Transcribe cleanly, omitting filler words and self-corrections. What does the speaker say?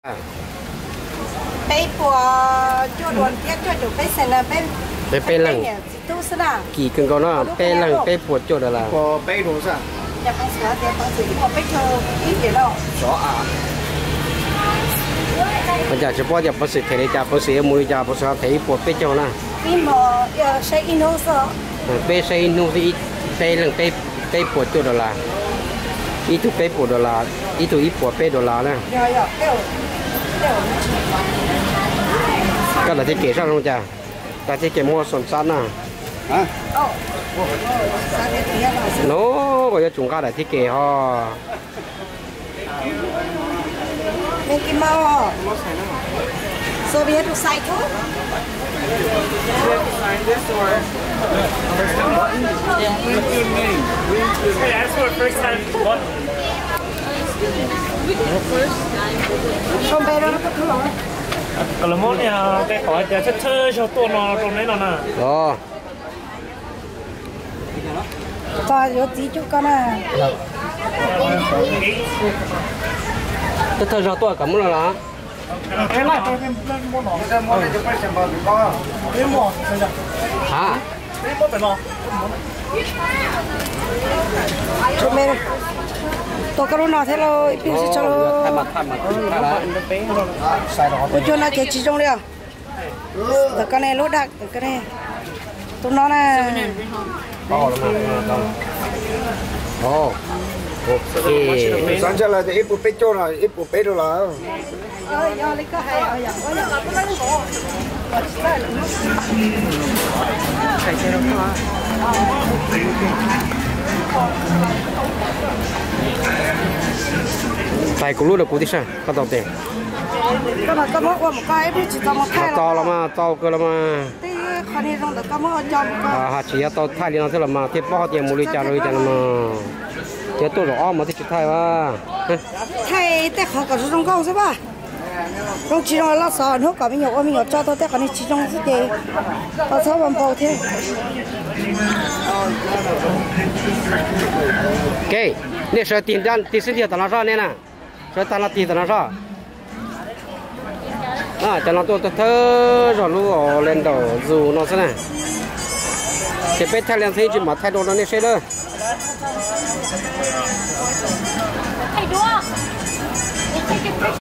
bây bùa cho đoàn tiết cho chủ bây giờ là bây lần tu sửa nào kỳ cưng có nó bây lần bây bùa cho đó là có bây đồ sao nhà phong sửa thì phong sửa có bây giờ ít gì đâu rõ à bây giờ chỉ bao giờ phong sửa thì giờ phong sửa mua giờ phong sửa thấy bùa bây cho nè in mà xây in hồ sơ bây xây in thì bây lần bây bùa cho đó là ít tu bây bùa đó là ít tu ít bùa bây đó là nè cái là thiết kế sao không cha cái thiết kế mua sồn sắt nè hả nó bây giờ chúng ta là thiết kế ho nên cái màu so bây giờ tôi sai thôi không bây giờ nó có không còn là món này cái khỏi để chất thơ cho tôi nó trong đấy nó nè. Đó. Cho vô tí chút con à. Chất thơ cho tôi cảm ơn là. cái này tôi mua nó cái món này chúng phải xem vào được không? Cái món này. Hả? Cái món này nó. Chúng mình tôi có nó thế rồi, bây giờ cho nó. Thay mặt. Tôi cho nó cái chỉ trong đây. Từ cái này lốt đặc, từ cái này. Tụi nó là. To lắm mà. Ồ. Ok. Sáng giờ là ít bột bê cho là ít bột bê rồi là. Rồi lấy cái hay ở nhà. Cái xe nó to. Tại cũng lúc là cú đi sang, có tao tiền. Cái này có một cái đi chỉ tao một cái. To lắm mà, to cơ lắm mà. Tí khăn đi trong đó có một trong cái. À, chỉ tao thay liền nó thế là mà, tiếp bao tiền mua đi trả rồi trả mà. Thế tôi rõ mà thích thay mà. Thay té khó cả trong công chứ ba. Trong chỉ trong là sao nó cả mình nhỏ cho tôi té cái này chỉ trong cái gì. Tao sao bằng bao thế. Ok, nè sợ tiền ra tiền sinh tiền tao sao nè nè, sợ tao là tiền tao sao, à cho nó tôi thơ rồi lúc lên đầu dù nó thế này, thì biết thay lên thế chứ mà thay đồ nó nè sẽ đâu.